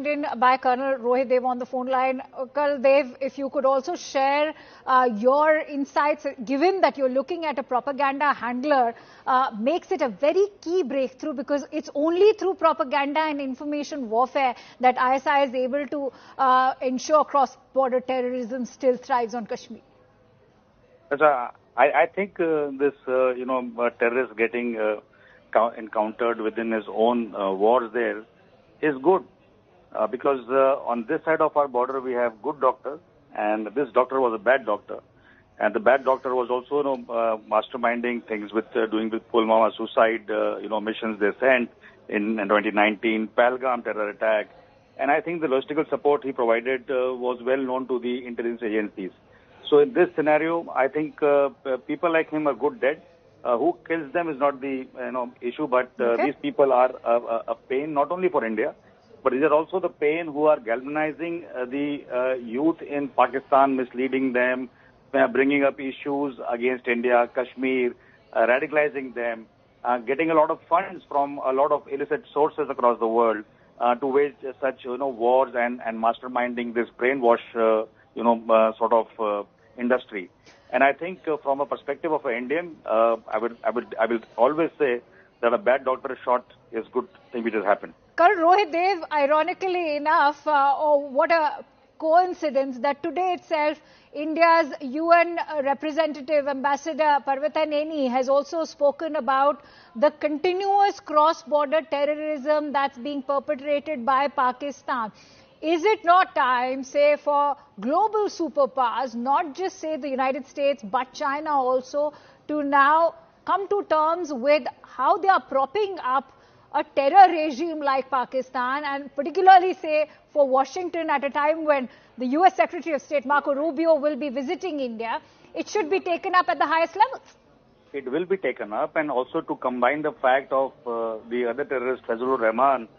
joined in by Colonel Rohit Dev on the phone line. Colonel Dev, if you could also share your insights, given that you're looking at a propaganda handler, makes it a very key breakthrough, because it's only through propaganda and information warfare that ISI is able to ensure cross-border terrorism still thrives on Kashmir. I think this, terrorist getting encountered within his own wars there is good, because on this side of our border we have good doctors, and this doctor was a bad doctor, and the bad doctor was also masterminding things with doing with Pulwama suicide missions they sent in 2019, Pahalgam terror attack, and I think the logistical support he provided was well known to the intelligence agencies. So in this scenario, I think people like him are good dead. Who kills them is not the issue, but these people are a pain not only for India, but these are also the pain who are galvanizing the youth in Pakistan, misleading them, bringing up issues against India, Kashmir, radicalizing them, getting a lot of funds from a lot of illicit sources across the world to wage such wars and masterminding this brainwash sort of industry. And I think from a perspective of an Indian, I will always say that a bad doctor shot is good thing which has happened. Colonel Rohit Dev, ironically enough, what a coincidence that today itself India's UN representative, Ambassador Parvata Neni, has also spoken about the continuous cross-border terrorism that's being perpetrated by Pakistan. Is it not time, say, for global superpowers, not just, say, the United States, but China also, to now come to terms with how they are propping up a terror regime like Pakistan, and particularly, say, for Washington at a time when the US Secretary of State, Marco Rubio, will be visiting India, it should be taken up at the highest levels? It will be taken up, and also to combine the fact of the other terrorist, Fazlur Rahman,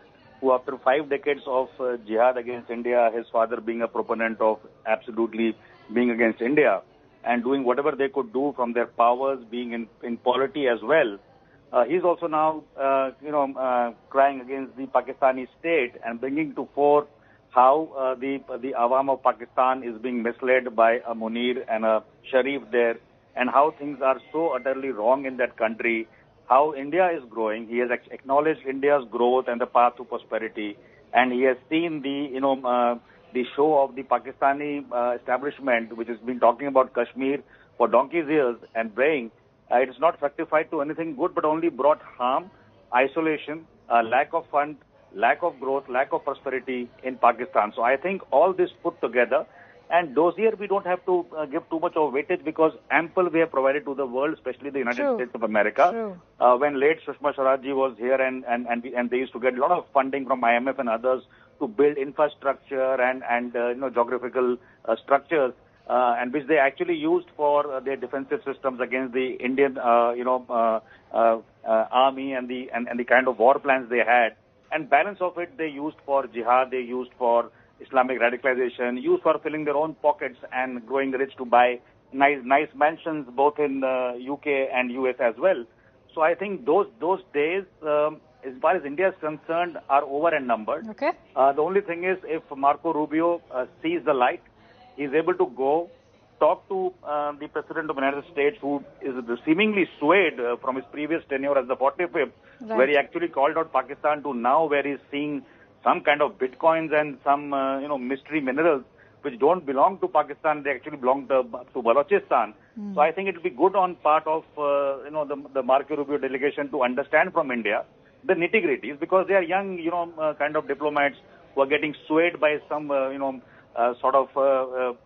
who after 5 decades of jihad against India, his father being a proponent of absolutely being against India and doing whatever they could do from their powers, being in polity as well. He's also now, crying against the Pakistani state and bringing to fore how the Awam of Pakistan is being misled by a Munir and a Sharif there, and how things are so utterly wrong in that country. How India is growing. He has acknowledged India's growth and the path to prosperity, and he has seen the show of the Pakistani establishment, which has been talking about Kashmir for donkey's years and praying. It is not fructified to anything good, but only brought harm, isolation, lack of fund, lack of growth, lack of prosperity in Pakistan. So I think all this put together, and dossier we don't have to give too much of weightage, because ample we have provided to the world, especially the United States of America. When late Sushma Swaraj was here, and they used to get a lot of funding from IMF and others to build infrastructure and geographical structures, and which they actually used for their defensive systems against the Indian army and the kind of war plans they had. And balance of it they used for jihad, they used for Islamic radicalization, used for filling their own pockets and growing rich to buy nice mansions both in UK and US as well. So I think those days, as far as India is concerned, are over and numbered. Okay. The only thing is, if Marco Rubio sees the light, he's able to go talk to the President of the United States, who is seemingly swayed from his previous tenure as the 45th, where he actually called out Pakistan, to now where he's seeing some kind of bitcoins and some mystery minerals which don't belong to Pakistan, they actually belong to Balochistan. So I think it will be good on part of the Marco Rubio delegation to understand from India the nitty-gritties, because they are young kind of diplomats who are getting swayed by some sort of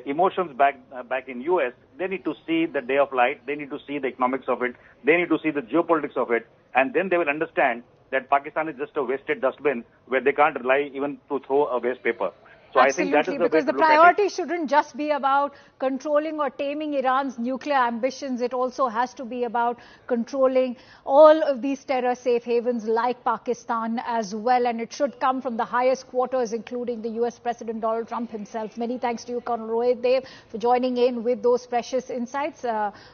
emotions back in US. They need to see the day of light, they need to see the economics of it, they need to see the geopolitics of it, and then they will understand that Pakistan is just a wasted dustbin where they can't rely even to throw a waste paper. So absolutely, I think that is the because way the to look at priority it. shouldn't just be about controlling or taming Iran's nuclear ambitions. It also has to be about controlling all of these terror safe havens like Pakistan as well. And it should come from the highest quarters, including the US President Donald Trump himself. Many thanks to you, Colonel Rohit Dev, for joining in with those precious insights.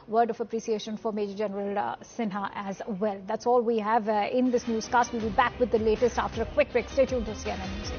Word of appreciation for Major General Sinha as well. That's all we have in this newscast. We'll be back with the latest after a quick break. Stay tuned to CNN News 8.